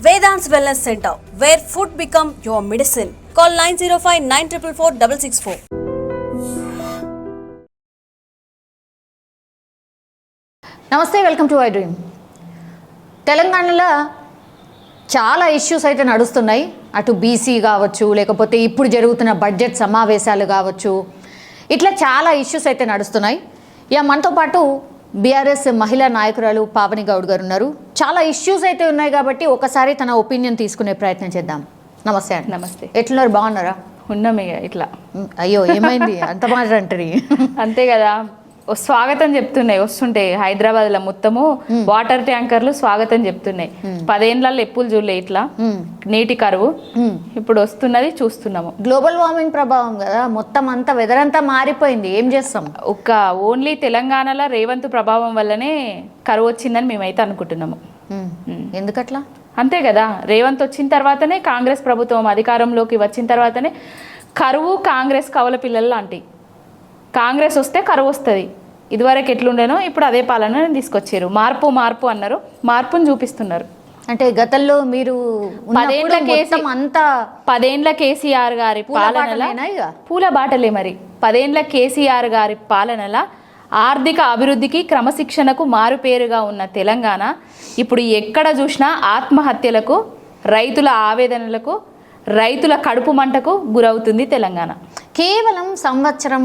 Vedant's Wellness Center, where food become your medicine. Call 905-944-664. నమస్తే, welcome to I dream. తెలంగాణలో చాలా issues అయితే నడుస్తున్నాయి. అటు బీసీ కావచ్చు, లేకపోతే ఇప్పుడు జరుగుతున్న బడ్జెట్ సమావేశాలు కావచ్చు, ఇట్లా చాలా ఇష్యూస్ అయితే నడుస్తున్నాయి. ఇక మనతో పాటు బీఆర్ఎస్ మహిళా నాయకురాలు పావని గౌడ్ గారు ఉన్నారు. చాలా ఇష్యూస్ అయితే ఉన్నాయి కాబట్టి ఒకసారి తన ఒపీనియన్ తీసుకునే ప్రయత్నం చేద్దాం. నమస్తే అండి. నమస్తే. ఎట్లున్నారు, బాగున్నారా? ఉన్నామే ఇట్లా. అయ్యో, ఏమైంది అంత మాట అంటారు? అంతే కదా, స్వాగతం చెప్తున్నాయి వస్తుంటే హైదరాబాద్లో మొత్తము వాటర్ ట్యాంకర్లు స్వాగతం చెప్తున్నాయి. 10 ఏళ్లలో ఎప్పులు చూడలే ఇట్లా నీటి కరువు. ఇప్పుడు వస్తున్నది, చూస్తున్నాము. గ్లోబల్ వార్మింగ్ ప్రభావం కదా, మొత్తం అంతా వెదర్ అంతా మారిపోయింది. ఏం చేస్తాం? ఓన్లీ తెలంగాణలో రేవంత్ ప్రభావం వల్లనే కరువు వచ్చిందని మేమైతే అనుకుంటున్నాము. ఎందుకట్లా? అంతే కదా, రేవంత్ వచ్చిన తర్వాతనే, కాంగ్రెస్ ప్రభుత్వం అధికారంలోకి వచ్చిన తర్వాతనే కరువు కాంగ్రెస్ కవల పిల్లలు లాంటి. కాంగ్రెస్ వస్తే కరువు వస్తుంది. ఇదివరకు ఎట్లుండేనో ఇప్పుడు అదే పాలన తీసుకొచ్చారు. మార్పు మార్పు అన్నారు, మార్పును చూపిస్తున్నారు. అంటే గతంలో మీరు 10 ఏళ్ల కేసీఆర్ గారి పాలనల పూల బాటలే. మరి 10 ఏళ్ల కేసీఆర్ గారి పాలనల ఆర్థిక అభివృద్ధికి, క్రమశిక్షణకు మారుపేరుగా ఉన్న తెలంగాణ ఇప్పుడు ఎక్కడ చూసినా ఆత్మహత్యలకు, రైతుల ఆవేదనలకు, రైతుల కడుపు మంటకు గురవుతుంది తెలంగాణ. కేవలం సంవత్సరం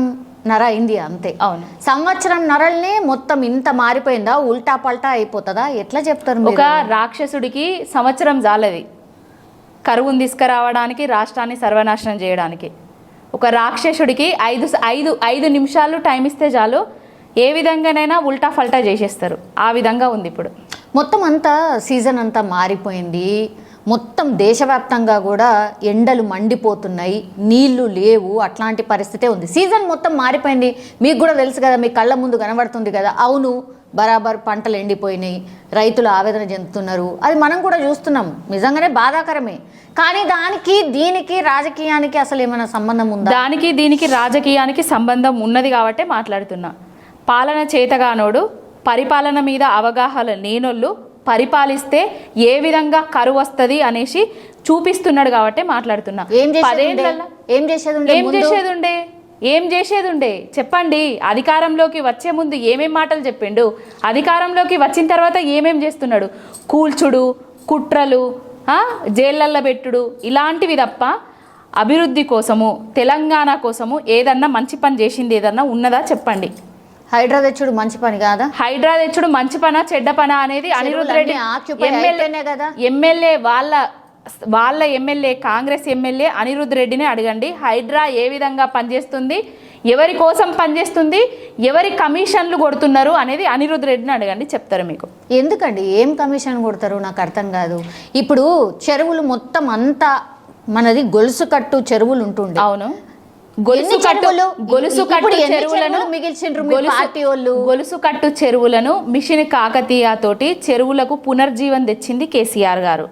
నర అయింది అంతే. అవును, సంవత్సరం నరల్నే మొత్తం ఇంత మారిపోయిందా? ఉల్టా పల్టా అయిపోతుందా? ఎట్లా చెప్తారు? ఒక రాక్షసుడికి సంవత్సరం జాలది కరువును తీసుకురావడానికి, రాష్ట్రాన్ని సర్వనాశనం చేయడానికి. ఒక రాక్షసుడికి 5 నిమిషాలు టైం ఇస్తే చాలు, ఏ విధంగానైనా ఉల్టా ఫల్టా చేసేస్తారు. ఆ విధంగా ఉంది ఇప్పుడు. మొత్తం అంతా సీజన్ అంతా మారిపోయింది. మొత్తం దేశవ్యాప్తంగా కూడా ఎండలు మండిపోతున్నాయి, నీళ్లు లేవు, అట్లాంటి పరిస్థితే ఉంది. సీజన్ మొత్తం మారిపోయింది. మీకు కూడా తెలుసు కదా, మీ కళ్ళ ముందు కనబడుతుంది కదా. అవును, బరాబర్ పంటలు ఎండిపోయినాయి, రైతులు ఆవేదన చెందుతున్నారు. అది మనం కూడా చూస్తున్నాం. నిజంగానే బాధాకరమే. కానీ దానికి దీనికి రాజకీయానికి అసలు ఏమైనా సంబంధం ఉందా? దానికి దీనికి రాజకీయానికి సంబంధం ఉన్నది కాబట్టే మాట్లాడుతున్నా. పాలన చేతగానోడు, పరిపాలన మీద అవగాహన లేనోళ్ళు పరిపాలిస్తే ఏ విధంగా కరువు వస్తుంది అనేసి చూపిస్తున్నాడు కాబట్టి మాట్లాడుతున్నా. ఏం చేసేది ఉండే చెప్పండి. అధికారంలోకి వచ్చే ముందు ఏమేం మాటలు చెప్పిండు, అధికారంలోకి వచ్చిన తర్వాత ఏమేం చేస్తున్నాడు? కూల్చుడు, కుట్రలు, జైళ్ళల్లో పెట్టుడు, ఇలాంటివి తప్ప అభివృద్ధి కోసము, తెలంగాణ కోసము ఏదన్నా మంచి పని చేసింది ఏదన్నా ఉన్నదా చెప్పండి. హైడ్రా తెచ్చుడు మంచి పని కాదా? హైడ్రా తెచ్చుడు మంచి పనా చెడ్డ పనా అనేది అనిరుద్ధ్ రెడ్డి ఎమ్మెల్యే వాళ్ళ ఎమ్మెల్యే, కాంగ్రెస్ ఎమ్మెల్యే అనిరుద్ధ్ రెడ్డిని అడగండి. హైడ్రా ఏ విధంగా పనిచేస్తుంది, ఎవరి కోసం పనిచేస్తుంది, ఎవరి కమిషన్లు కొడుతున్నారు అనేది అనిరుద్ధ్ రెడ్డిని అడగండి, చెప్తారు మీకు. ఎందుకండి ఏం కమిషన్ కొడతారు? నాకు అర్థం కాదు. ఇప్పుడు చెరువులు మొత్తం అంతా మనది గొలుసు కట్టు చెరువులు ఉంటుండే. అవును, గొలుసు కట్టు చెరువులను మిషన్ కాకతీయ తోటి చెరువులకు పునర్జీవం తెచ్చింది కేసీఆర్ గారు.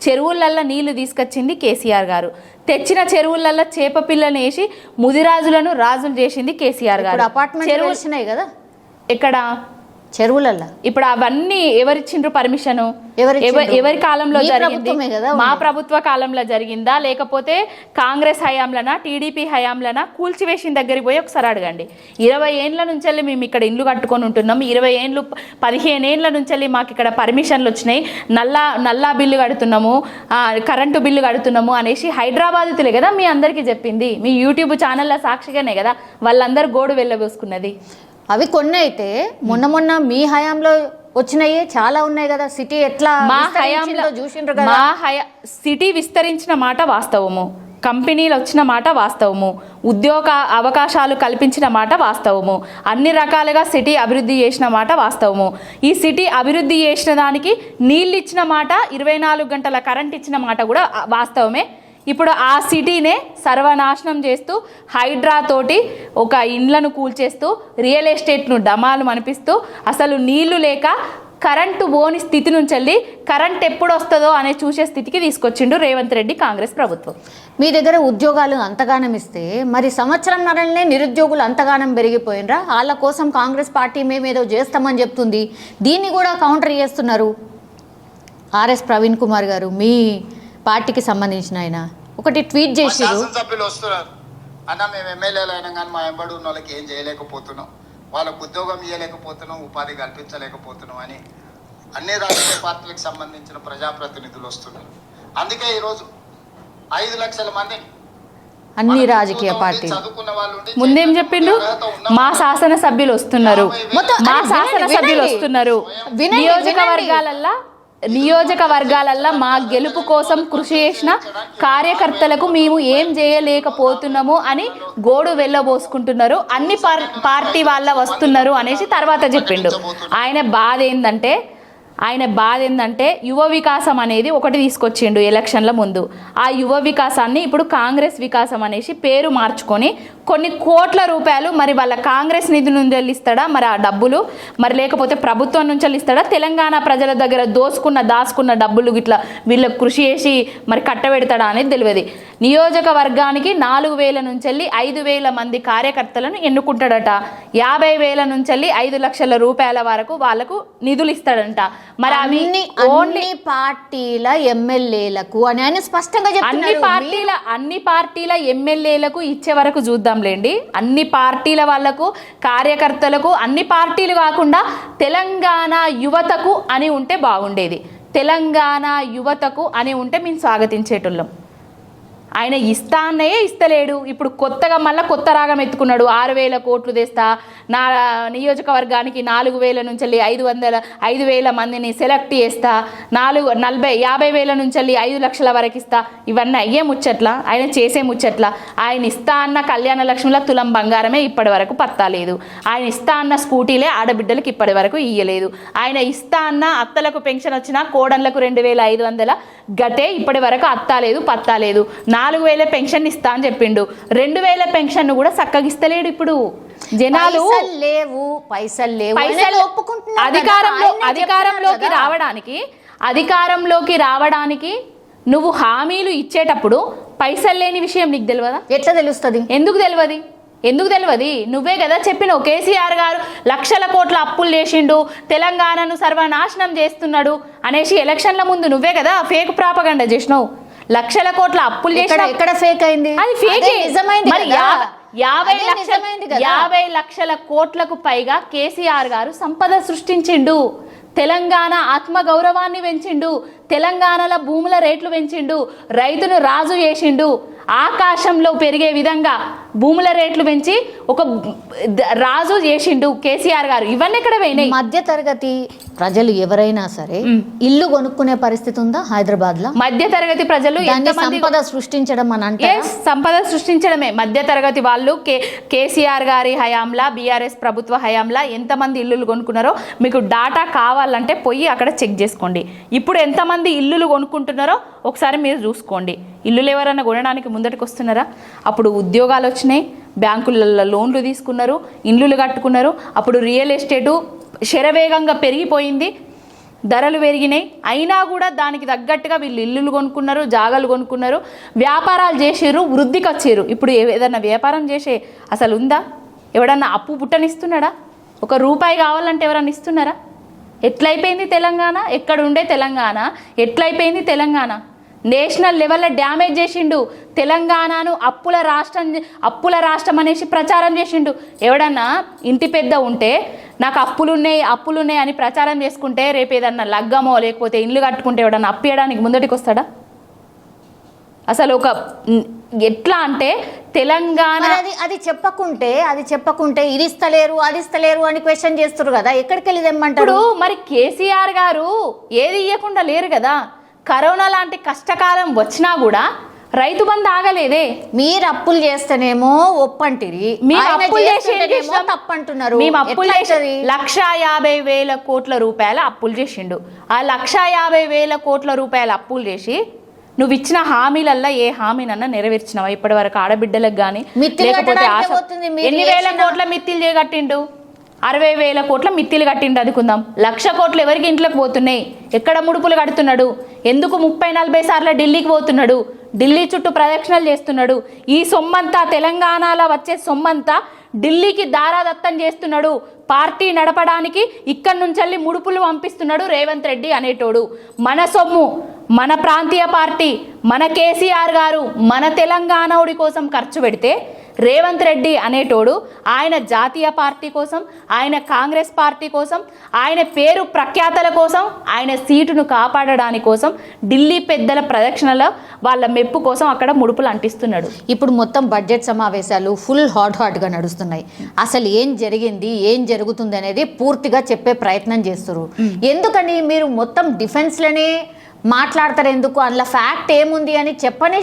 చెరువులల్లో నీళ్లు తీసుకొచ్చింది కేసీఆర్ గారు. తెచ్చిన చెరువులల్లో చేప పిల్లని వేసి ముదిరాజులను రాజులు చేసింది కేసీఆర్ గారు. చెరువులు వచ్చినాయి కదా ఎక్కడ చెరువులల్లో. ఇప్పుడు అవన్నీ ఎవరిచ్చిండ్రు పర్మిషన్? ఎవరి కాలంలో జరిగింది? మా ప్రభుత్వ కాలంలో జరిగిందా, లేకపోతే కాంగ్రెస్ హయాంలనా, టీడీపీ హయాంలనా? కూల్చివేసిన దగ్గరికి పోయి ఒకసారి అడగండి. 20 ఏండ్ల నుంచి మేము ఇక్కడ ఇల్లు కట్టుకొని ఉంటున్నాం, 15 ఏండ్ల నుంచి మాకు ఇక్కడ పర్మిషన్లు వచ్చినాయి, నల్లా బిల్లు కడుతున్నాము, కరెంటు బిల్లు కడుతున్నాము అనేసి హైదరాబాద్తులే కదా మీ అందరికీ చెప్పింది. మీ యూట్యూబ్ ఛానళ్ళ సాక్షిగానే కదా వాళ్ళందరూ గోడు వెళ్ళబోసుకున్నది. అవి కొన్ని అయితే మొన్న మీ హయాంలో వచ్చినాయి చాలా ఉన్నాయి కదా. సిటీ ఎట్లా చూసిండ్రు కదా. సిటీ విస్తరించిన మాట వాస్తవము, కంపెనీలు వచ్చిన మాట వాస్తవము, ఉద్యోగ అవకాశాలు కల్పించిన మాట వాస్తవము, అన్ని రకాలుగా సిటీ అభివృద్ధి చేసిన మాట వాస్తవము. ఈ సిటీ అభివృద్ధి చేసిన దానికి నీళ్ళు ఇచ్చిన మాట, 24 గంటల కరెంట్ ఇచ్చిన మాట కూడా వాస్తవమే. ఇప్పుడు ఆ సిటీనే సర్వనాశనం చేస్తూ, హైడ్రా తోటి ఒక ఇండ్లను కూల్చేస్తూ, రియల్ ఎస్టేట్ను డమాలు మనిపిస్తూ, అసలు నీళ్లు లేక కరెంటు పోని స్థితి నుంచి వెళ్ళి కరెంట్ ఎప్పుడు వస్తుందో అనే చూసే స్థితికి తీసుకొచ్చిండు రేవంత్ రెడ్డి కాంగ్రెస్ ప్రభుత్వం. మీ దగ్గర ఉద్యోగాలు అంతగానం ఇస్తే మరి సంవత్సరంన్నరనే నిరుద్యోగులు అంతగానం పెరిగిపోయినరా? వాళ్ళ కోసం కాంగ్రెస్ పార్టీ మేమేదో చేస్తామని చెప్తుంది, దీన్ని కూడా కౌంటర్ చేస్తున్నారు. ఆర్ఎస్ ప్రవీణ్ కుమార్ గారు మీ పార్టీకి సంబంధించిన ఆయన ఒకటి ట్వీట్ చేశారు. శాసనసభ్యులు వస్తున్నారు అన్న, మేము ఎమ్మెల్యేలు అయినా కానీ మా వెంబడి ఉన్న వాళ్ళకి ఏం చేయలేకపోతున్నాం, వాళ్ళకు ఉద్యోగం ఇవ్వలేకపోతున్నాం, ఉపాధి కల్పించలేకపోతున్నాం అని అన్ని రాజకీయ పార్టీలకు సంబంధించిన ప్రజాప్రతినిధులు వస్తున్నారు. అందుకే ఈరోజు 5 లక్షల మందిని అన్ని రాజకీయ పార్టీలు చదువుకున్న వాళ్ళు ముందేం చెప్పిండు, మా శాసనసభ్యులు వస్తున్నారు, మా శాసనసభ్యులు వస్తున్నారు, నియోజకవర్గాలల్లో మా గెలుపు కోసం కృషి చేసిన కార్యకర్తలకు మేము ఏం చేయలేకపోతున్నాము అని గోడు వెళ్ళబోసుకుంటున్నారు, అన్ని పార్టీ వాళ్ళ వస్తున్నారు అనేసి తర్వాత చెప్పిండు. ఆయన బాధ ఏంటంటే యువ వికాసం అనేది ఒకటి తీసుకొచ్చిండు ఎలక్షన్ల ముందు. ఆ యువ వికాసాన్ని ఇప్పుడు కాంగ్రెస్ వికాసం అనేసి పేరు మార్చుకొని కొన్ని కోట్ల రూపాయలు మరి వాళ్ళ కాంగ్రెస్ నిధి నుంచి ఇస్తాడా, మరి ఆ డబ్బులు మరి లేకపోతే ప్రభుత్వం నుంచి ఇస్తాడా, తెలంగాణ ప్రజల దగ్గర దాచుకున్న డబ్బులు ఇట్లా వీళ్ళకి కృషి చేసి మరి కట్టబెడతాడా అనేది తెలియదు. నియోజకవర్గానికి 4,000 నుంచి 5,000 మంది కార్యకర్తలను ఎన్నుకుంటాడట. 50,000 నుంచి 5 లక్షల రూపాయల వరకు వాళ్ళకు నిధులు ఇస్తాడంట. మరి అన్ని పార్టీల ఎమ్మెల్యేలకు అని ఆయన స్పష్టంగా చెప్తున్నారు. అన్ని పార్టీల ఎమ్మెల్యేలకు ఇచ్చే వరకు చూద్దాంలేండి. అన్ని పార్టీల వాళ్లకు కార్యకర్తలకు, అన్ని పార్టీలు కాకుండా తెలంగాణ యువతకు అని ఉంటే బాగుండేది. తెలంగాణ యువతకు అని ఉంటే మేము స్వాగతించేటోళ్ళం. ఆయన ఇస్తా అన్నయే ఇస్తలేడు. ఇప్పుడు కొత్తగా మళ్ళీ కొత్త రాగం ఎత్తుకున్నాడు. 6,000 కోట్లు తెస్తా, నా నియోజకవర్గానికి 4,000 నుంచి 5,000 మందిని సెలెక్ట్ చేస్తా, 50,000 నుంచి 5 లక్షల వరకు ఇస్తా. ఇవన్నీ అయ్యే ముచ్చట్ల, ఆయన చేసే ముచ్చట్ల. ఆయన ఇస్తా అన్న కళ్యాణ లక్ష్మిల తులం బంగారమే ఇప్పటి వరకు పత్తాలేదు. ఆయన ఇస్తా అన్న స్కూటీలే ఆడబిడ్డలకు ఇప్పటి వరకు ఇయ్యలేదు. ఆయన ఇస్తా అన్న అత్తలకు పెన్షన్ వచ్చినా కోడన్లకు 2,500 గతే ఇప్పటి వరకు అత్తాలేదు పత్తాలేదు. 4,000 పెన్షన్ ఇస్తా అని చెప్పిండు. 2,000 పెన్షన్ కూడా చక్కగిస్తలేడు. ఇప్పుడు జనాలు పైసలు అధికారంలోకి రావడానికి నువ్వు హామీలు ఇచ్చేటప్పుడు పైసలు లేని విషయం నీకు తెలియదా? ఎట్లా తెలుస్తుంది? ఎందుకు తెలియదు? నువ్వే కదా చెప్పినావు. కేసీఆర్ గారు లక్షల కోట్ల అప్పులు చేసిండు, తెలంగాణను సర్వనాశనం చేస్తున్నాడు అనేసి ఎలక్షన్ల ముందు నువ్వే కదా ఫేక్ ప్రాపగండా చేసినావు. లక్షల కోట్ల అప్పులు చేసిన ఎక్కడ ఫేక్ అయింది? అది ఫేక్. మరి 50 లక్షల కోట్లకు పైగా కేసీఆర్ గారు సంపద సృష్టించిండు. తెలంగాణ ఆత్మగౌరవాన్ని పెంచిండు, తెలంగాణలో భూముల రేట్లు పెంచిండు, రైతును రాజు చేసిండు, ఆకాశంలో పెరిగే విధంగా భూముల రేట్లు పెంచి ఒక రాజు చేసిండు కేసీఆర్ గారు. ఇవన్నీ ఎక్కడ పోయినాయి? మధ్య తరగతి ప్రజలు ఎవరైనా సరే ఇల్లు కొనుక్కునే పరిస్థితి ఉందా హైదరాబాద్ లో? మధ్య తరగతి ప్రజలు సంపద సృష్టించడం అని అంటే సంపద సృష్టించడమే. మధ్య తరగతి వాళ్ళు కేసీఆర్ గారి హయాంలా, బీఆర్ఎస్ ప్రభుత్వ హయాంలా ఎంతమంది ఇల్లులు కొనుక్కున్నారో మీకు డాటా కావాలంటే పోయి అక్కడ చెక్ చేసుకోండి. ఇప్పుడు ఎంతమంది ఇల్లులు కొనుక్కుంటున్నారో ఒకసారి మీరు చూసుకోండి. ఇల్లులు ఎవరైనా కొనడానికి ముందటికి వస్తున్నారా? అప్పుడు ఉద్యోగాలు వచ్చినాయి, బ్యాంకులలో లోన్లు తీసుకున్నారు, ఇల్లులు కట్టుకున్నారు. అప్పుడు రియల్ ఎస్టేటు శరవేగంగా పెరిగిపోయింది, ధరలు పెరిగినాయి. అయినా కూడా దానికి తగ్గట్టుగా వీళ్ళు ఇల్లులు కొనుక్కున్నారు, జాగాలు కొనుక్కున్నారు, వ్యాపారాలు చేసారు, వృద్ధికి వచ్చారు. ఇప్పుడు ఏదన్నా వ్యాపారం చేసే అసలు ఉందా? ఎవడన్నా అప్పు పుట్టనిస్తున్నాడా? 1 రూపాయి కావాలంటే ఎవరన్నా ఇస్తున్నారా? ఎట్లయిపోయింది తెలంగాణ? ఎక్కడ ఉండే తెలంగాణ ఎట్లయిపోయింది తెలంగాణ? నేషనల్ లెవెల్లో డ్యామేజ్ చేసిండు తెలంగాణను. అప్పుల రాష్ట్రం అనేసి ప్రచారం చేసిండు. ఎవడన్నా ఇంటి పెద్ద ఉంటే నాకు అప్పులున్నాయి అని ప్రచారం చేసుకుంటే రేపు ఏదన్నా లగ్గమో లేకపోతే ఇల్లు కట్టుకుంటే ఎవడన్నా అప్పియడానికి ముందటికి వస్తాడా? అసలు ఒక ఎట్లా అంటే తెలంగాణ అది చెప్పకుంటే ఇది ఇస్తలేరు అది ఇస్తలేరు అని క్వశ్చన్ చేస్తారు కదా. ఎక్కడికి వెళ్ళి తెమ్మంటారు? మరి కేసీఆర్ గారు ఏది ఇవ్వకుండా లేరు కదా. కరోనా లాంటి కష్టకాలం వచ్చినా కూడా రైతు బంధు ఆగలేదే. మీరు అప్పులు చేస్తేనేమో ఒప్పంటిరి, తప్పంటున్నారు. మేము అప్పులు చేసి 1,50,000 కోట్ల రూపాయల అప్పులు చేసిండు. ఆ 1,50,000 కోట్ల రూపాయల అప్పులు చేసి నువ్వు ఇచ్చిన హామీలల్లా ఏ హామీనన్నా నెరవేర్చినావా ఇప్పటి వరకు? ఆడబిడ్డలకు కానీ లేకపోతే ఎన్ని వేల కోట్ల మిత్తిలు చేయగట్టిండు? 60,000 కోట్ల మిత్తిలు కట్టిండు అనుకుందాం. 1,00,000 కోట్లు ఎవరికి ఇంట్లోకి పోతున్నాయి? ఎక్కడ ముడుపులు కడుతున్నాడు? ఎందుకు 30-40 సార్లు ఢిల్లీకి పోతున్నాడు? ఢిల్లీ చుట్టూ ప్రదక్షిణలు చేస్తున్నాడు. ఈ సొమ్మంతా తెలంగాణలో వచ్చే సొమ్మంతా ఢిల్లీకి దారాదత్తం చేస్తున్నాడు. పార్టీ నడపడానికి ఇక్కడి నుంచి ముడుపులు పంపిస్తున్నాడు రేవంత్ రెడ్డి అనేటోడు. మన సొమ్ము, మన ప్రాంతీయ పార్టీ, మన కేసీఆర్ గారు మన తెలంగాణోడి కోసం ఖర్చు పెడితే రేవంత్ రెడ్డి అనేటోడు ఆయన జాతీయ పార్టీ కోసం, ఆయన కాంగ్రెస్ పార్టీ కోసం, ఆయన పేరు ప్రఖ్యాతల కోసం, ఆయన సీటును కాపాడడానికి కోసం ఢిల్లీ పెద్దల ప్రదక్షిణలో వాళ్ళ మెప్పు కోసం అక్కడ ముడుపులు అంటిస్తున్నాడు. ఇప్పుడు మొత్తం బడ్జెట్ సమావేశాలు ఫుల్ హాట్గా నడుస్తున్నాయి. అసలు ఏం జరిగింది, ఏం జరుగుతుంది అనేది పూర్తిగా చెప్పే ప్రయత్నం చేస్తారు. ఎందుకని మీరు మొత్తం డిఫెన్స్లోనే మాట్లాడతారు? ఎందుకు? అందులో ఫ్యాక్ట్ ఏముంది అని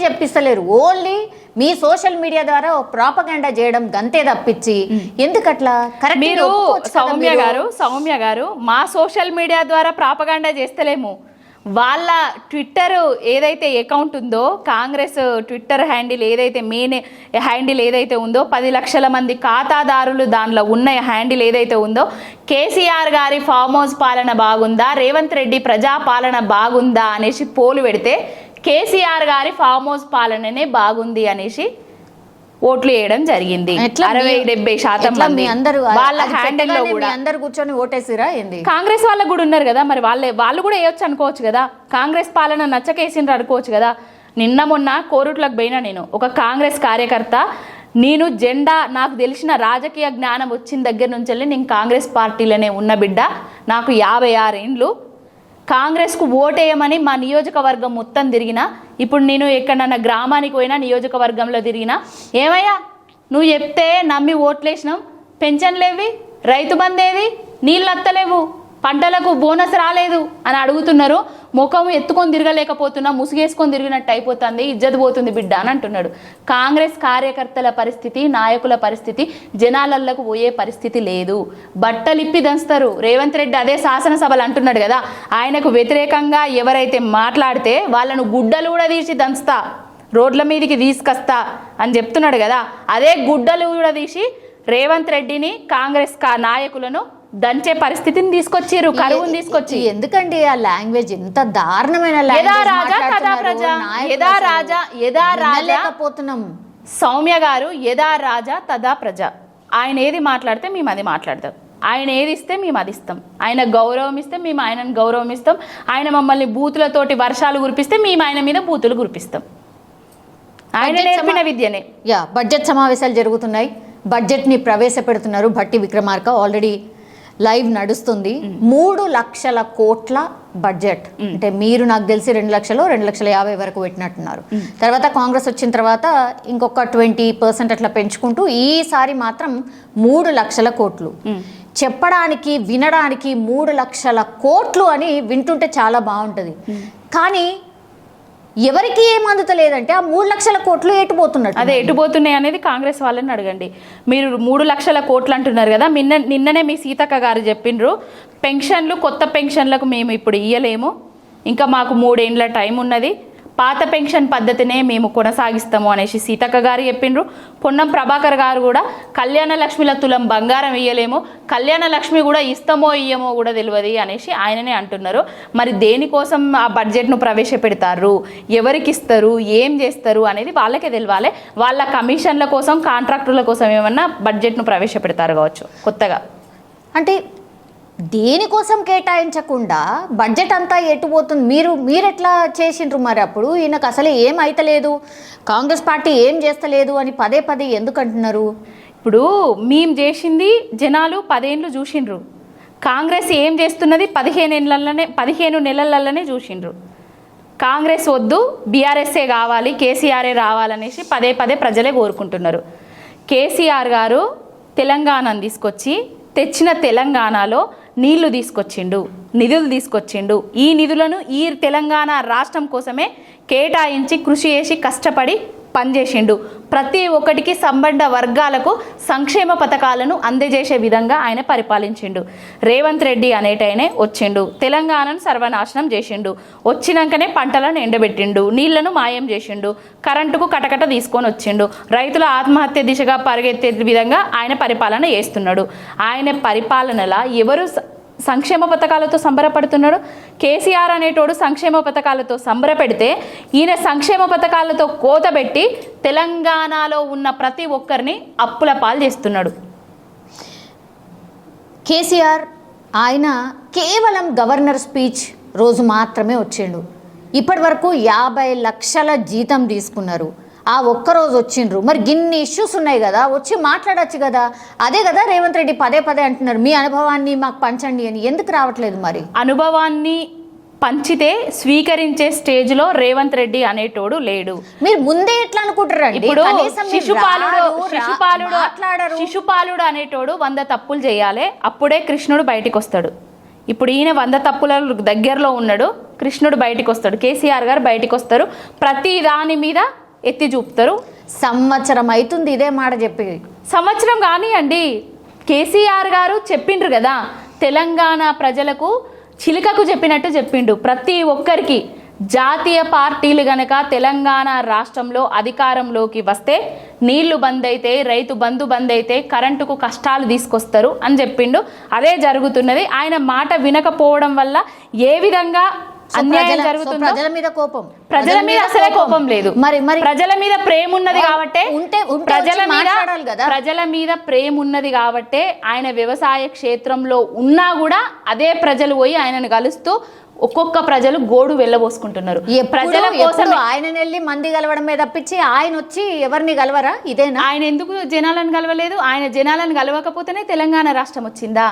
చెప్పిస్తలేరు. ఓన్లీ మీ సోషల్ మీడియా ద్వారా ప్రాపగండా చేయడం గంతే తప్పించి ఎందుకట్లా? కరెక్ట్. మీరు సౌమ్య గారు మా సోషల్ మీడియా ద్వారా ప్రాపగండా చేస్తలేము. వాళ్ళ ట్విట్టర్ ఏదైతే అకౌంట్ ఉందో, కాంగ్రెస్ ట్విట్టర్ హ్యాండిల్ ఏదైతే మెయిన్ హ్యాండిల్ ఏదైతే ఉందో, 10 లక్షల మంది ఖాతాదారులు దానిలో ఉన్న హ్యాండిల్ ఏదైతే ఉందో, కేసీఆర్ గారి ఫామ్ హౌస్ పాలన బాగుందా, రేవంత్ రెడ్డి ప్రజాపాలన బాగుందా అనేసి పోలు పెడితే కేసీఆర్ గారి ఫామ్ హౌస్ పాలననే బాగుంది అనేసి ఓట్లు వేయడం జరిగింది. 60-70% మంది వాళ్ళ హ్యాండిల్లో కూడా అందరు కూర్చొని ఓటేసిరా ఏంది? కాంగ్రెస్ వాళ్ళకు కూడా ఉన్నారు కదా, మరి వాళ్ళు కూడా వేయొచ్చు అనుకోవచ్చు కదా. కాంగ్రెస్ పాలన నచ్చకేసిండ్రు అనుకోవచ్చు కదా. నిన్న మొన్న కోరుట్లకు పోయినా నేను ఒక కాంగ్రెస్ కార్యకర్త, నేను జెండా నాకు తెలిసిన రాజకీయ జ్ఞానం వచ్చిన దగ్గర నుంచి నేను కాంగ్రెస్ పార్టీలోనే ఉన్న బిడ్డ, నాకు 56 ఏండ్లు, కాంగ్రెస్కు ఓటేయమని మా నియోజకవర్గం మొత్తం తిరిగినా, ఇప్పుడు నేను ఎక్కడన్నా గ్రామానికి పోయినా నియోజకవర్గంలో తిరిగినా, ఏమయ్యా నువ్వు చెప్తే నమ్మి ఓట్లేసినాం, పెన్షన్లేవి, రైతు బందేది, నీళ్ళు అత్తలేవు, పంటలకు బోనస్ రాలేదు అని అడుగుతున్నారు. ముఖం ఎత్తుకొని తిరగలేకపోతున్నా, ముసుగేసుకొని తిరిగినట్టు అయిపోతుంది, ఇజ్జత్ పోతుంది బిడ్డ అని అంటున్నాడు. కాంగ్రెస్ కార్యకర్తల పరిస్థితి, నాయకుల పరిస్థితి జనాలకు పోయే పరిస్థితి లేదు. బట్టలిప్పి దంచుతారు. రేవంత్ రెడ్డి అదే శాసనసభలు అంటున్నాడు కదా, ఆయనకు వ్యతిరేకంగా ఎవరైతే మాట్లాడితే వాళ్ళను గుడ్డలు కూడా తీసి దంచుతా, రోడ్ల మీదకి తీసుకొస్తా అని చెప్తున్నాడు కదా. అదే గుడ్డలు కూడా తీసి రేవంత్ రెడ్డిని, కాంగ్రెస్ నాయకులను దంచే పరిస్థితిని తీసుకొచ్చారు, కరువుని తీసుకొచ్చి. ఎందుకండి ఆ లాంగ్వేజ్ ఎంత దారుణమైన లేకపోతున్నాం. సౌమ్య గారు యదా రాజా తదా ప్రజ. ఆయన ఏది మాట్లాడితే మేము అది మాట్లాడతాం, ఆయన ఏది ఇస్తే మేము అది ఇస్తాం, ఆయన గౌరవం ఇస్తే మేము ఆయనను గౌరవం ఇస్తాం, ఆయన మమ్మల్ని బూతులతోటి వర్షాలు కురిపిస్తే మేము ఆయన మీద బూతులు కురిపిస్తాం. ఆయన నేర్పిన విద్యనే. బడ్జెట్ సమావేశాలు జరుగుతున్నాయి, బడ్జెట్ని ప్రవేశపెడుతున్నారు. భట్టి విక్రమార్క ఆల్రెడీ లైవ్ నడుస్తుంది. 3 లక్షల కోట్ల బడ్జెట్ అంటే మీరు నాకు తెలిసి 2 లక్షలు 2,50,000 వరకు పెట్టినట్టున్నారు. తర్వాత కాంగ్రెస్ వచ్చిన తర్వాత ఇంకొక 20% అట్లా పెంచుకుంటూ ఈసారి మాత్రం 3 లక్షల కోట్లు. చెప్పడానికి వినడానికి 3 లక్షల కోట్లు అని వింటుంటే చాలా బాగుంటుంది, కానీ ఎవరికి ఏం అందుతలేదంటే ఆ 3 లక్షల కోట్లు ఎటుపోతున్నట్టు. అదే ఎటుపోతున్నాయి అనేది కాంగ్రెస్ వాళ్ళని అడగండి. మీరు 3 లక్షల కోట్లు అంటున్నారు కదా, నిన్ననే మీ సీతక్క గారు చెప్పిండ్రు పెన్షన్లు, కొత్త పెన్షన్లకు మేము ఇప్పుడు ఇయ్యలేము, ఇంకా మాకు 3 ఏండ్ల టైం ఉన్నది, పాత పెన్షన్ పద్ధతినే మేము కొనసాగిస్తాము అనేసి సీతక్క గారు చెప్పిండ్రు. పొన్నం ప్రభాకర్ గారు కూడా కళ్యాణ లక్ష్మిల తులం బంగారం ఇయ్యలేము, కళ్యాణ లక్ష్మి కూడా ఇస్తామో ఇయ్యమో కూడా తెలియదు అనేసి ఆయననే అంటున్నారు. మరి దేనికోసం ఆ బడ్జెట్ను ప్రవేశపెడతారు, ఎవరికి ఇస్తారు, ఏం చేస్తారు అనేది వాళ్ళకే తెలియాలి. వాళ్ళ కమిషన్ల కోసం, కాంట్రాక్టుల కోసం ఏమన్నా బడ్జెట్ను ప్రవేశపెడతారు కావచ్చు కొత్తగా. అంటే దేనికోసం కేటాయించకుండా బడ్జెట్ అంతా ఎటుపోతుంది? మీరు ఎట్లా చేసిండ్రు మరి? అప్పుడు ఈయనకు అసలు ఏం అయితలేదు, కాంగ్రెస్ పార్టీ ఏం చేస్తలేదు అని పదే ఎందుకు అంటున్నారు? ఇప్పుడు మేము చేసింది జనాలు 10 ఏళ్ళు చూసిండ్రు, కాంగ్రెస్ ఏం చేస్తున్నది 15 నెలలలోనే చూసిండ్రు. కాంగ్రెస్ వద్దు, బీఆర్ఎస్ఏ కావాలి, కేసీఆర్ఏ రావాలనేసి పదే ప్రజలే కోరుకుంటున్నారు. కేసీఆర్ గారు తెలంగాణను తీసుకొచ్చి తెచ్చిన తెలంగాణలో నీళ్లు తీసుకొచ్చిండు, నిధులు తీసుకొచ్చిండు. ఈ నిధులను ఈ తెలంగాణ రాష్ట్రం కోసమే కేటాయించి కృషి చేసి కష్టపడి పనిచేసిండు. ప్రతి ఒక్కటికి సంబంధ వర్గాలకు సంక్షేమ పథకాలను అందజేసే విధంగా ఆయన పరిపాలించిండు. రేవంత్ రెడ్డి అనేటైనే వచ్చిండు, తెలంగాణను సర్వనాశనం చేసిండు. వచ్చినాకనే పంటలను ఎండబెట్టిండు, నీళ్లను మాయం చేసిండు, కరెంటుకు కటకట తీసుకొని వచ్చిండు, రైతుల ఆత్మహత్య దిశగా పరిగెత్తే విధంగా ఆయన పరిపాలన చేస్తున్నాడు. ఆయన పరిపాలనలా ఎవరు సంక్షేమ పథకాలతో సంబరపడుతున్నాడు. కేసీఆర్ అనేటోడు సంక్షేమ పథకాలతో సంబరపెడితే ఈయన సంక్షేమ పథకాలతో కోతబెట్టి తెలంగాణలో ఉన్న ప్రతి ఒక్కరిని అప్పుల పాలు చేస్తున్నాడు. కేసీఆర్ ఆయన కేవలం గవర్నర్ స్పీచ్ రోజు మాత్రమే వచ్చిండు. ఇప్పటి వరకు 50 లక్షల జీతం తీసుకున్నారు. ఆ ఒక్కరోజు వచ్చిండ్రు. మరి గిన్ని ఇష్యూస్ ఉన్నాయి కదా, వచ్చి మాట్లాడచ్చు కదా. అదే కదా రేవంత్ రెడ్డి పదే అంటున్నారు, మీ అనుభవాన్ని మాకు పంచండి అని. ఎందుకు రావట్లేదు? మరి అనుభవాన్ని పంచితే స్వీకరించే స్టేజ్లో రేవంత్ రెడ్డి అనేటోడు లేడు. మీరు ముందే ఎట్లా అనుకుంటారండి? ఇప్పుడు శిశుపాలుడు అనేటోడు 100 తప్పులు చేయాలి, అప్పుడే కృష్ణుడు బయటికి వస్తాడు. ఇప్పుడు ఈయన 100 తప్పుల దగ్గరలో ఉన్నాడు, కృష్ణుడు బయటికి వస్తాడు, కేసీఆర్ గారు బయటికి వస్తారు, ప్రతి దాని మీద ఎత్తి చూపుతారు. సంవత్సరం అవుతుంది ఇదే మాట చెప్పి. సంవత్సరం కానివ్వండి, కేసీఆర్ గారు చెప్పిండ్రు కదా, తెలంగాణ ప్రజలకు చిలుకకు చెప్పినట్టు చెప్పిండు. ప్రతి ఒక్కరికి జాతీయ పార్టీలు గనక తెలంగాణ రాష్ట్రంలో అధికారంలోకి వస్తే నీళ్లు బంద్ అయితే, రైతు బంధు బంద్ అయితే, కరెంటుకు కష్టాలు తీసుకొస్తారు అని చెప్పిండు. అదే జరుగుతున్నది. ఆయన మాట వినకపోవడం వల్ల ఏ విధంగా అన్యాయం జరుగుతుందో, ప్రజల మీద కోపం, ప్రజల మీద అసలే కోపం లేదు. మరి ప్రజల మీద ప్రేమ ఉన్నది కాబట్టి, ప్రజల మీద ప్రేమ ఉన్నది కాబట్టి ఆయన వ్యవసాయ క్షేత్రంలో ఉన్నా కూడా అదే ప్రజలు పోయి ఆయనను కలుస్తూ ఒక్కొక్క ప్రజలు గోడు వెళ్ళబోసుకుంటున్నారు. ప్రజల కోసం ఆయన వెళ్ళి మంది కలవడమే తప్పించి ఆయన వచ్చి ఎవరిని కలవరా? ఇదేనా? ఆయన ఎందుకు జనాలను కలవలేదు? ఆయన జనాలను కలవకపోతేనే తెలంగాణ రాష్ట్రం వచ్చిందా?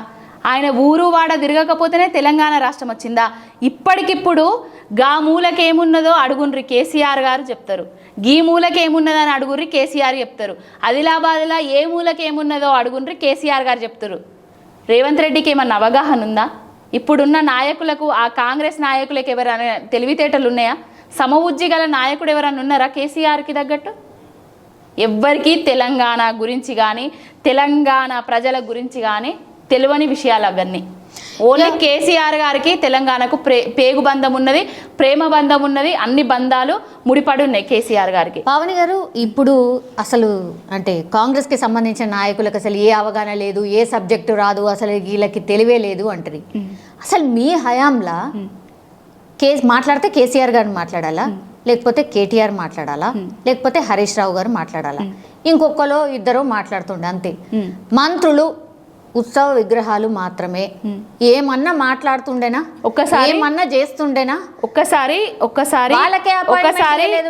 ఆయన ఊరు వాడ తిరగకపోతేనే తెలంగాణ రాష్ట్రం వచ్చిందా? ఇప్పటికిప్పుడు గా మూలకేమున్నదో అడుగుండ్రి కేసీఆర్ గారు చెప్తారు, గీ మూలకేమున్నదని అడుగుర్రి కేసీఆర్ చెప్తారు, ఆదిలాబాద్లో ఏ మూలకేమున్నదో అడుగుండ్రి కేసీఆర్ గారు చెప్తారు. రేవంత్ రెడ్డికి ఏమన్నా అవగాహన ఉందా? ఇప్పుడున్న నాయకులకు, ఆ కాంగ్రెస్ నాయకులకు ఎవరైనా తెలివితేటలు ఉన్నాయా? సమబుద్ధి గల నాయకుడు ఎవరైనా ఉన్నారా కేసీఆర్కి తగ్గట్టు? ఎవ్వరికీ తెలంగాణ గురించి కానీ తెలంగాణ ప్రజల గురించి కానీ తెలియని విషయాలు అవన్నీ. ఓన్లీ కేసీఆర్ గారికి తెలంగాణకు పేగు బంధం ఉన్నది, ప్రేమ బంధం ఉన్నది, అన్ని బంధాలు ముడిపడి ఉన్నాయి కేసీఆర్ గారికి. పావని గారు, ఇప్పుడు అసలు అంటే కాంగ్రెస్కి సంబంధించిన నాయకులకు అసలు ఏ అవగాహన లేదు, ఏ సబ్జెక్టు రాదు, అసలు వీళ్ళకి తెలివే లేదు అంటారు. అసలు మీ హయాంలా మాట్లాడితే కేసీఆర్ గారు మాట్లాడాలా, లేకపోతే కేటీఆర్ మాట్లాడాలా, లేకపోతే హరీష్ రావు గారు మాట్లాడాలా, ఇంకొకరు ఇద్దరు మాట్లాడుతుండే అంతే. మంత్రులు ఉత్సవ విగ్రహాలు మాత్రమే. ఏమన్నా మాట్లాడుతుండేనా? ఒక్కసారి ఏమన్నా చేస్తుండేనా? ఒక్కసారి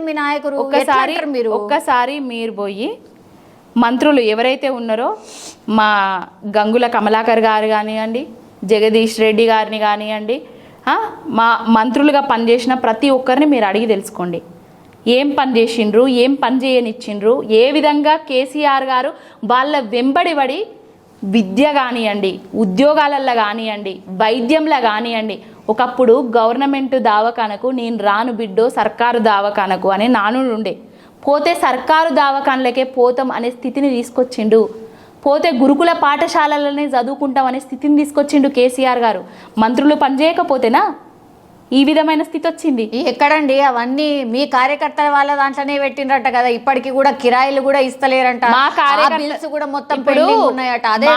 మీ నాయకుడు ఒక్కసారి మీరు పోయి మంత్రులు ఎవరైతే ఉన్నారో, మా గంగుల కమలాకర్ గారు కానివ్వండి, జగదీష్ రెడ్డి గారిని కానివ్వండి, మా మంత్రులుగా పనిచేసిన ప్రతి ఒక్కరిని మీరు అడిగి తెలుసుకోండి. ఏం పని చేసిండ్రు, ఏం పని చేయనిచ్చిండ్రు, ఏ విధంగా కేసీఆర్ గారు వాళ్ళ వెంబడిబడి విద్య కానివ్వండి, ఉద్యోగాలల్లో కానివ్వండి, వైద్యంలో కానివ్వండి. ఒకప్పుడు గవర్నమెంట్ దావఖానకు నేను రాను బిడ్డో సర్కారు దావఖానకు అనే నానుడు ఉండే. పోతే సర్కారు దావఖానలకే పోతాం అనే స్థితిని తీసుకొచ్చిండు. పోతే గురుకుల పాఠశాలలనే చదువుకుంటాం అనే స్థితిని తీసుకొచ్చిండు కేసీఆర్ గారు. మంత్రులు పనిచేయకపోతేనా ఈ విధమైన స్థితి వచ్చింది? ఎక్కడండి అవన్నీ మీ కార్యకర్తల వాళ్ళ దాంట్లోనే పెట్టినట్ట కదా. ఇప్పటికి కూడా కిరాయిలు కూడా ఇస్తలేరంట, మా కార్యకర్తలు కూడా మొత్తం పెండింగ్ ఉన్నాయట. అదే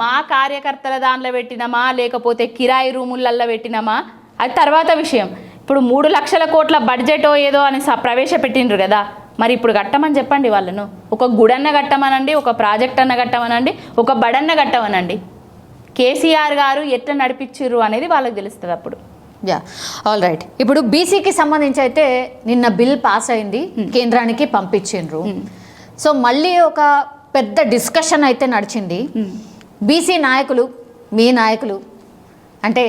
మా కార్యకర్తల దాంట్లో పెట్టినామా లేకపోతే కిరాయి రూములల్లో పెట్టినామా అది తర్వాత విషయం. ఇప్పుడు 3 లక్షల కోట్ల బడ్జెట్ ఏదో అని ప్రవేశపెట్టిండ్రు కదా, మరి ఇప్పుడు కట్టమని చెప్పండి వాళ్ళను. ఒక గుడన్న కట్టమనండి, ఒక ప్రాజెక్ట్ అన్న కట్టమనండి, ఒక బడన్న కట్టమనండి. కేసీఆర్ గారు ఎట్లా నడిపించారు అనేది వాళ్ళకి తెలుస్తుంది అప్పుడు. All right. ఇప్పుడు బీసీకి సంబంధించి అయితే నిన్న బిల్ పాస్ అయింది, కేంద్రానికి పంపించిండ్రు. సో మళ్ళీ ఒక పెద్ద డిస్కషన్ అయితే నడిచింది. బీసీ నాయకులు, మీ నాయకులు అంటే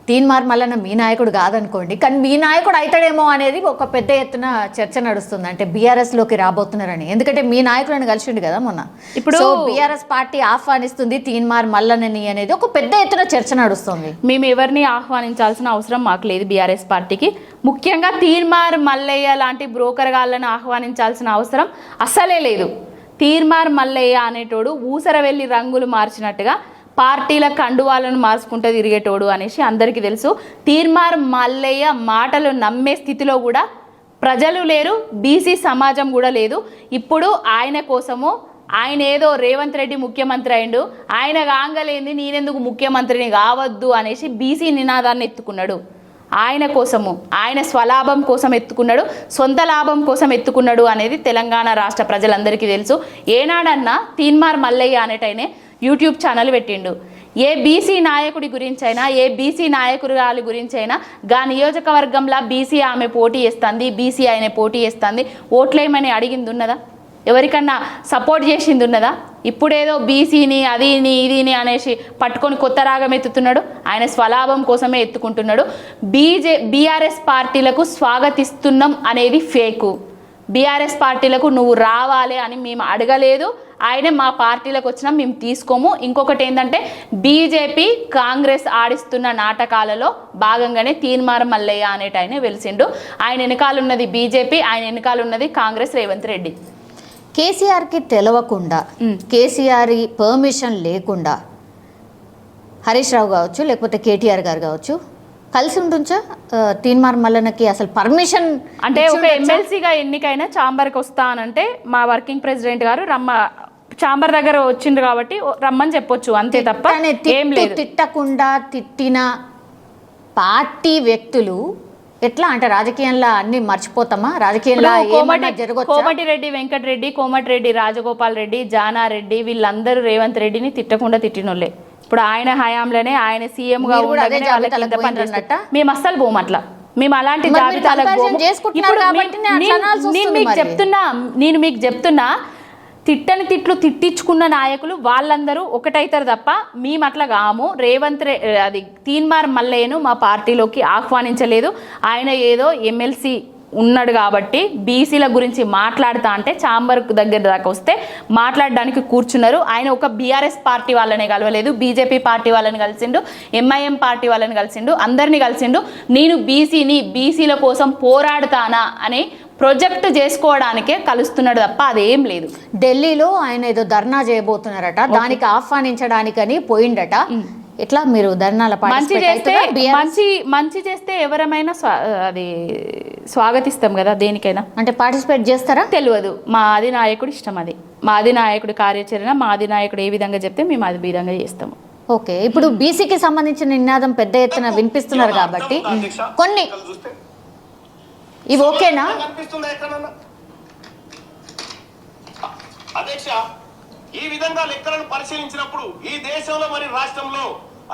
తీన్మార్ మల్లన్న మీ నాయకుడు కాదనుకోండి, కానీ మీ నాయకుడు అవుతాడేమో అనేది ఒక పెద్ద ఎత్తున చర్చ నడుస్తుంది. అంటే బీఆర్ఎస్లోకి రాబోతున్నారని. ఎందుకంటే మీ నాయకులను కలిసిండు కదా మొన్న. ఇప్పుడు బీఆర్ఎస్ పార్టీ ఆహ్వానిస్తుంది తీన్మార్ మల్లన్నని అనేది ఒక పెద్ద ఎత్తున చర్చ నడుస్తుంది. మేము ఎవరిని ఆహ్వానించాల్సిన అవసరం మాకు లేదు బీఆర్ఎస్ పార్టీకి. ముఖ్యంగా తీన్మార్ మల్లయ్య లాంటి బ్రోకర్ గాళ్ళను ఆహ్వానించాల్సిన అవసరం అస్సలే లేదు. తీన్మార్ మల్లయ్య అనేటోడు ఊసర వెళ్ళి రంగులు మార్చినట్టుగా పార్టీల కండువాలను మార్చుకుంటూ తిరిగేటోడు అనేసి అందరికీ తెలుసు. తీన్మార్ మల్లయ్య మాటలు నమ్మే స్థితిలో కూడా ప్రజలు లేరు, బీసీ సమాజం కూడా లేదు. ఇప్పుడు ఆయన కోసము ఆయన ఏదో రేవంత్ రెడ్డి ముఖ్యమంత్రి అయిండు, ఆయన కాంగలేంది నేనెందుకు ముఖ్యమంత్రిని కావద్దు అనేసి బీసీ నినాదాన్ని ఎత్తుకున్నాడు. ఆయన కోసము, ఆయన స్వలాభం కోసం ఎత్తుకున్నాడు, సొంత లాభం కోసం ఎత్తుకున్నాడు అనేది తెలంగాణ రాష్ట్ర ప్రజలందరికీ తెలుసు. ఏనాడన్నా తీన్మార్ మల్లయ్య అనేటైనే యూట్యూబ్ ఛానల్ పెట్టిండు. ఏ బీసీ నాయకుడి గురించైనా, ఏ బీసీ నాయకురాలి గురించైనా గా నియోజకవర్గంలో బీసీ ఆమె పోటీ చేస్తుంది, బీసీ ఆయన పోటీ చేస్తుంది, ఓట్లేమని అడిగింది ఉన్నదా? ఎవరికన్నా సపోర్ట్ చేసింది ఉన్నదా? ఇప్పుడేదో బీసీని అదిని ఇదిని అనేసి పట్టుకొని కొత్త రాగం ఎత్తుతున్నాడు. ఆయన స్వలాభం కోసమే ఎత్తుకుంటున్నాడు. బీఆర్ఎస్ పార్టీలకు స్వాగతిస్తున్నాం అనేది ఫేకు. బీఆర్ఎస్ పార్టీలకు నువ్వు రావాలి అని మేము అడగలేదు. ఆయనే మా పార్టీలకు వచ్చినా మేము తీసుకోము. ఇంకొకటి ఏంటంటే బీజేపీ కాంగ్రెస్ ఆడిస్తున్న నాటకాలలో భాగంగానే తీన్మార్ మల్లయ్య అనేట ఆయన వెలిసిండు. ఆయన వెనకాల ఉన్నది బీజేపీ, ఆయన వెనకాల ఉన్నది కాంగ్రెస్, రేవంత్ రెడ్డి. కేసీఆర్కి తెలవకుండా, కేసీఆర్ పర్మిషన్ లేకుండా హరీష్ రావు కావచ్చు, లేకపోతే కేటీఆర్ గారు కావచ్చు కలిసి ఉంటుంచా తీన్మార్ మల్లన్నకి? అసలు పర్మిషన్ అంటే ఒక ఎమ్మెల్సీగా ఎన్నికైనా ఛాంబర్కి వస్తానంటే మా వర్కింగ్ ప్రెసిడెంట్ గారు ఛాంబర్ దగ్గర వచ్చిండు కాబట్టి రమ్మని చెప్పొచ్చు, అంతే తప్ప ఏం లేదు. తిట్టకుండా తిట్టిన పార్టీ వ్యక్తులు ఎట్లా అంటే రాజకీయంలో అన్ని మర్చిపోతామా? రాజకీయంలో కోమటిరెడ్డి వెంకటరెడ్డి, కోమటిరెడ్డి రాజగోపాల్ రెడ్డి, జానారెడ్డి వీళ్ళందరూ రేవంత్ రెడ్డిని తిట్టకుండా తిట్టినోళ్ళే. ఇప్పుడు ఆయన హయాంలోనే ఆయన సీఎం గా మేము అస్సలు పోము అట్లా. మేము అలాంటి జాబితాలకు నేను మీకు చెప్తున్నా తిట్టని తిట్లు తిట్టించుకున్న నాయకులు వాళ్ళందరూ ఒకటైతారు తప్ప మేము అట్లా కాము. అది తీన్మార్ మల్లయ్యను మా పార్టీలోకి ఆహ్వానించలేదు. ఆయన ఏదో ఎమ్మెల్సీ ఉన్నాడు కాబట్టి బీసీల గురించి మాట్లాడుతా అంటే ఛాంబర్ దగ్గర దాకా వస్తే మాట్లాడడానికి కూర్చున్నారు. ఆయన ఒక బీఆర్ఎస్ పార్టీ వాళ్ళనే కలవలేదు, బీజేపీ పార్టీ వాళ్ళని కలిసిండు, ఎంఐఎం పార్టీ వాళ్ళని కలిసిండు, అందరినీ కలిసిండు. నేను బీసీల కోసం పోరాడుతానా అని ప్రొజెక్ట్ చేసుకోవడానికే కలుస్తున్నాడు తప్ప అదేం లేదు. ఢిల్లీలో ఆయన ఏదో ధర్నా చేయబోతున్నారట, దానికి ఆహ్వానించడానికని పోయిండట. ఎట్లా మీరు ధర్నాల మంచి చేస్తే ఎవరమైనా అది స్వాగతిస్తాం కదా, దేనికైనా. అంటే పార్టిసిపేట్ చేస్తారా తెలియదు. మా అధినాయకుడు ఇష్టం, అది మా అధినాయకుడి కార్యాచరణ. మా అధినాయకుడు ఏ విధంగా చెప్తే మేము అది విధంగా చేస్తాము. ఓకే, ఇప్పుడు బీసీకి సంబంధించిన నినాదం పెద్ద ఎత్తున వినిపిస్తున్నారు కాబట్టి కొన్ని ఇవి ఓకేనా? అధ్యక్ష, ఈ విధంగా లెక్కలను పరిశీలించినప్పుడు ఈ దేశంలో మరి రాష్ట్రంలో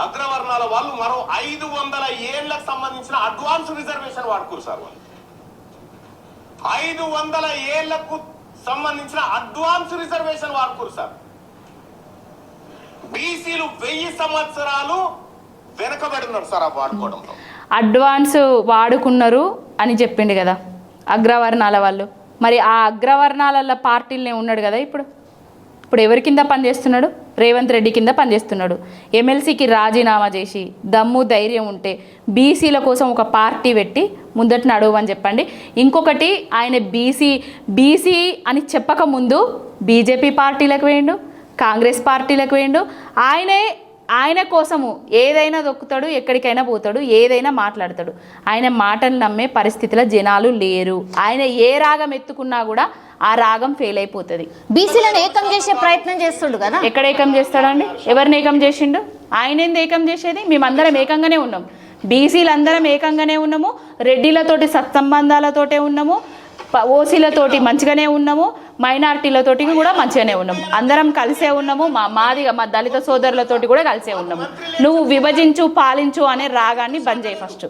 అగ్రవర్ణాల వాళ్ళు మరో 500 ఏళ్లకు సంబంధించిన అడ్వాన్స్ రిజర్వేషన్ వాడుకోరు సార్. వాళ్ళు 500 ఏళ్లకు సంబంధించిన అడ్వాన్స్ రిజర్వేషన్ వాడుకోరు సార్. బీసీలు 1000 సంవత్సరాలు వెనకబడి ఉన్నారు సార్ ఆ వాడుకోవడంలో. అడ్వాన్స్ వాడుకున్నారు అని చెప్పిండు కదా అగ్రవర్ణాల వాళ్ళు. మరి ఆ అగ్రవర్ణాల పార్టీలనే ఉన్నాడు కదా ఇప్పుడు ఎవరి కింద పనిచేస్తున్నాడు? రేవంత్ రెడ్డి కింద పనిచేస్తున్నాడు. ఎమ్మెల్సీకి రాజీనామా చేసి దమ్ము ధైర్యం ఉంటే బీసీల కోసం ఒక పార్టీ పెట్టి ముందట నడవని చెప్పండి. ఇంకొకటి, ఆయన బీసీ అని చెప్పకముందు బీజేపీ పార్టీలకు వేయండు, కాంగ్రెస్ పార్టీలకు వేయండు. ఆయన కోసము ఏదైనా దొక్కుతాడు, ఎక్కడికైనా పోతాడు, ఏదైనా మాట్లాడతాడు. ఆయన మాటలు నమ్మే పరిస్థితిలో జనాలు లేరు. ఆయన ఏ రాగం ఎత్తుకున్నా కూడా ఆ రాగం ఫెయిల్ అయిపోతుంది. బీసీలను ఏకం చేసే ప్రయత్నం చేస్తుండు కదా. ఎక్కడ ఏకం చేస్తాడండి? ఎవరిని ఏకం చేసిండు? ఆయన ఏంది ఏకం చేసేది? మేమందరం ఏకంగానే ఉన్నాం, బీసీలందరం ఏకంగానే ఉన్నాము, రెడ్డిలతోటి సత్సంబంధాలతోటే ఉన్నాము, ఓసీలతోటి మంచిగానే ఉన్నాము, మైనారిటీలతోటి కూడా మంచిగానే ఉన్నాము, అందరం కలిసే ఉన్నాము. మా దళిత సోదరులతోటి కూడా కలిసే ఉన్నాము. నువ్వు విభజించు పాలించు అనే రాగాన్ని బంద్ చేయి ఫస్ట్.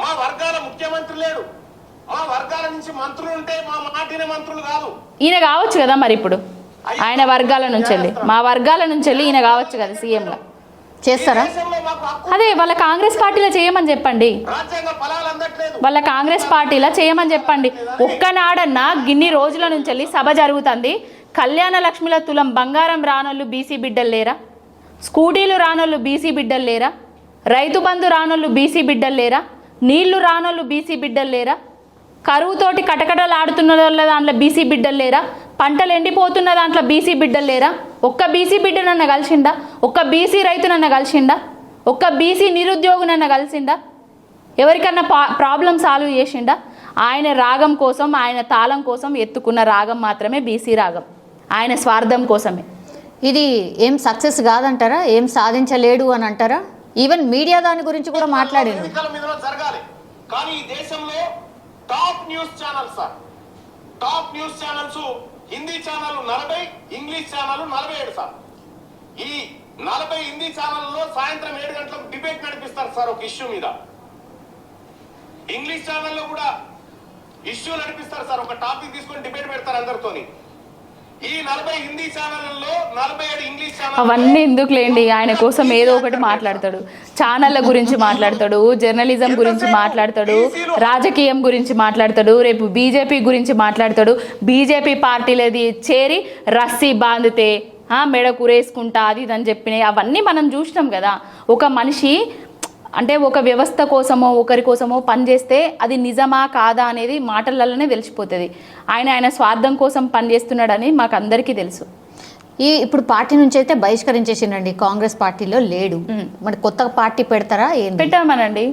మా వర్గాల ముఖ్యమంత్రి లేడు, మా వర్గాల నుంచి మంత్రులు ఉంటే మా మాటిన మంత్రులు కాదు. ఈయన కావచ్చు కదా మరి ఇప్పుడు ఆయన వర్గాల నుంచి వెళ్ళి, మా వర్గాల నుంచి వెళ్ళి ఈయన కావచ్చు కదా సీఎంగా. చేస్తారా? అదే వాళ్ళ కాంగ్రెస్ పార్టీలో చేయమని చెప్పండి, వాళ్ళ కాంగ్రెస్ పార్టీలో చేయమని చెప్పండి. ఒక్కనాడన్నా గిన్ని రోజుల నుంచి వెళ్ళి సభ జరుగుతుంది, కళ్యాణ లక్ష్మిల తులం బంగారం రానోళ్ళు బీసీ బిడ్డలు లేరా? స్కూటీలు రానోళ్ళు బీసీ బిడ్డలు లేరా? రైతు బంధు రానోళ్ళు బీసీ బిడ్డలు లేరా? నీళ్లు రానోళ్ళు బీసీ బిడ్డలు లేరా? కరువుతోటి కటకటలు ఆడుతున్న వాళ్ళ దాంట్లో బీసీ బిడ్డలు లేరా? పంటలు ఎండిపోతున్న దాంట్లో బీసీ బిడ్డలు లేరా? ఒక్క బీసీ బిడ్డనన్న కలిసిండా? ఒక్క బీసీ రైతునన్న కలిసిండా? ఒక్క బీసీ నిరుద్యోగునన్న కలిసిండా? ఎవరికన్నా ప్రాబ్లం సాల్వ్ చేసిండా? ఆయన రాగం కోసం, ఆయన తాళం కోసం ఎత్తుకున్న రాగం మాత్రమే బీసీ రాగం. ఆయన స్వార్థం కోసమే. ఇది ఏం సక్సెస్ కాదంటారా? ఏం సాధించలేడు అని అంటారా? ఈవెన్ మీడియా దాని గురించి కూడా మాట్లాడింది. ఎన్నికల మీద జరగాలి, కానీ ఈ దేశంలో top news channels sir, top news channels Hindi channel 40, English channel 47 sir. ఈ 40 హిందీ ఛానల్లో సాయంత్రం 7 గంటలకు డిబేట్ నడిపిస్తారు సార్ ఒక ఇష్యూ మీద. ఇంగ్లీష్ ఛానల్లో కూడా ఇష్యూ నడిపిస్తారు సార్, ఒక టాపిక్ తీసుకొని డిబేట్ పెడతారు అందరితోని. ఈ 40 హిందీ ఛానళ్లలో 47 ఇంగ్లీష్ ఛానల్. అవన్నీ ఎందుకులేండి, ఆయన కోసం ఏదో ఒకటి మాట్లాడతాడు. ఛానళ్ళ గురించి మాట్లాడతాడు, జర్నలిజం గురించి మాట్లాడతాడు, రాజకీయం గురించి మాట్లాడతాడు, రేపు బీజేపీ గురించి మాట్లాడతాడు. బీజేపీ పార్టీలది చేరి రస్సీ బాంధితే మెడ కురేసుకుంటా అది ఇదని చెప్పినాయి. అవన్నీ మనం చూసినాం కదా. ఒక మనిషి అంటే ఒక వ్యవస్థ కోసమో ఒకరి కోసమో పనిచేస్తే అది నిజమా కాదా అనేది మాటలలోనే తెలిసిపోతుంది. ఆయన స్వార్థం కోసం పనిచేస్తున్నాడని మాకు అందరికీ తెలుసు. ఇప్పుడు పార్టీ నుంచి అయితే బహిష్కరించేసిండండి, కాంగ్రెస్ పార్టీలో లేడు. మరి కొత్త పార్టీ పెడతారా? పెట్టమనండి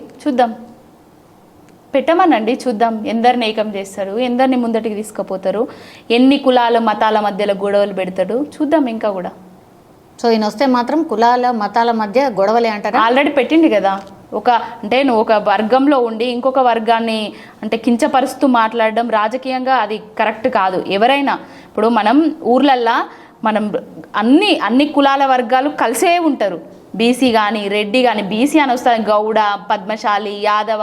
చూద్దాం ఎందరిని ఏకం చేస్తారు, ఎందరిని ముందటికి తీసుకుపోతారు, ఎన్ని కులాల మతాల మధ్యలో గొడవలు పెడతాడు చూద్దాం. ఇంకా కూడా సో ఈయన వస్తే మాత్రం కులాల మతాల మధ్య గొడవలే అంటారా? ఆల్రెడీ పెట్టింది కదా. నువ్వు ఒక వర్గంలో ఉండి ఇంకొక వర్గాన్ని అంటే కించపరుస్తూ మాట్లాడడం రాజకీయంగా అది కరెక్ట్ కాదు. ఎవరైనా ఇప్పుడు మనం ఊర్లల్లా మనం అన్ని కులాల వర్గాలు కలిసే ఉంటారు. బీసీ కానీ రెడ్డి కానీ, బీసీ అని వస్తారు గౌడ, పద్మశాలి, యాదవ,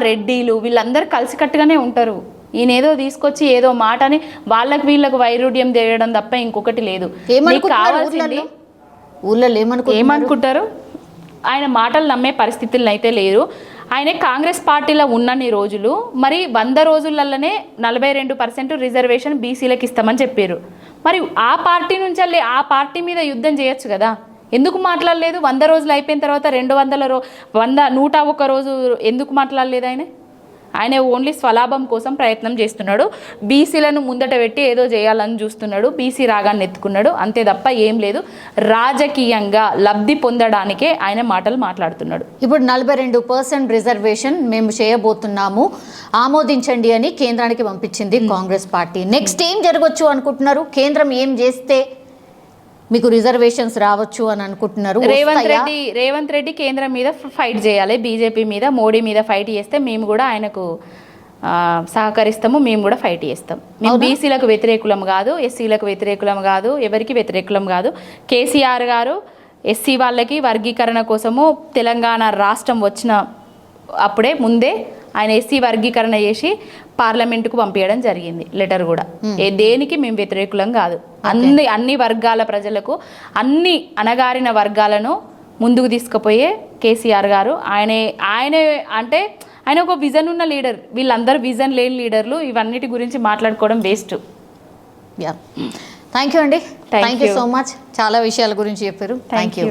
రెడ్డిలు వీళ్ళందరూ కలిసికట్టుగానే ఉంటారు. ఈయన ఏదో తీసుకొచ్చి ఏదో మాటని వాళ్ళకి వీళ్ళకు వైరుధ్యం చేయడం తప్ప ఇంకొకటి లేదు. కావాల్సింది ఊళ్ళో ఏమనుకుంటారు, ఆయన మాటలు నమ్మే పరిస్థితుల్లో అయితే లేరు. ఆయన కాంగ్రెస్ పార్టీలో ఉన్నన్ని రోజులు మరి 100 రోజులలోనే 42% రిజర్వేషన్ బీసీలకు ఇస్తామని చెప్పారు. మరి ఆ పార్టీ నుంచి ఆ పార్టీ మీద యుద్ధం చేయొచ్చు కదా, ఎందుకు మాట్లాడలేదు? 100 రోజులు అయిపోయిన తర్వాత 101 రోజు ఎందుకు మాట్లాడలేదు? ఆయన ఓన్లీ స్వలాభం కోసం ప్రయత్నం చేస్తున్నాడు. బీసీలను ముందట పెట్టి ఏదో చేయాలని చూస్తున్నాడు, బీసీ రాగాన్ని ఎత్తుకున్నాడు, అంతే తప్ప ఏం లేదు. రాజకీయంగా లబ్ధి పొందడానికే ఆయన మాటలు మాట్లాడుతున్నాడు. ఇప్పుడు 42% రిజర్వేషన్ మేము చేయబోతున్నాము, ఆమోదించండి అని కేంద్రానికి పంపించింది కాంగ్రెస్ పార్టీ. నెక్స్ట్ ఏం జరగవచ్చు అనుకుంటున్నారు? కేంద్రం ఏం చేస్తే మీకు రిజర్వేషన్స్ రావచ్చు అని అనుకుంటున్నారు? రేవంత్ రెడ్డి కేంద్రం మీద ఫైట్ చేయాలి, బీజేపీ మీద మోడీ మీద ఫైట్ చేస్తే మేము కూడా ఆయనకు సహకరిస్తాము, మేము కూడా ఫైట్ చేస్తాం. మేము బీసీలకు వ్యతిరేకులం కాదు, ఎస్సీలకు వ్యతిరేకులం కాదు, ఎవరికి వ్యతిరేకులం కాదు. కేసీఆర్ గారు ఎస్సీ వాళ్ళకి వర్గీకరణ కోసము తెలంగాణ రాష్ట్రం వచ్చిన అప్పుడే ముందే ఆయన ఎస్సీ వర్గీకరణ చేసి పార్లమెంటుకు పంపించడం జరిగింది లెటర్ కూడా. దేనికి మేము వ్యతిరేకులం కాదు. అన్ని వర్గాల ప్రజలకు, అన్ని అణగారిన వర్గాలను ముందుకు తీసుకుపోయే కేసీఆర్ గారు. ఆయన ఒక విజన్ ఉన్న లీడర్. వీళ్ళందరూ విజన్ లేని లీడర్లు. ఇవన్నిటి గురించి మాట్లాడుకోవడం వేస్ట్. థ్యాంక్ యూ అండి, థ్యాంక్ యూ సో మచ్. చాలా విషయాల గురించి చెప్పారు. Thank you.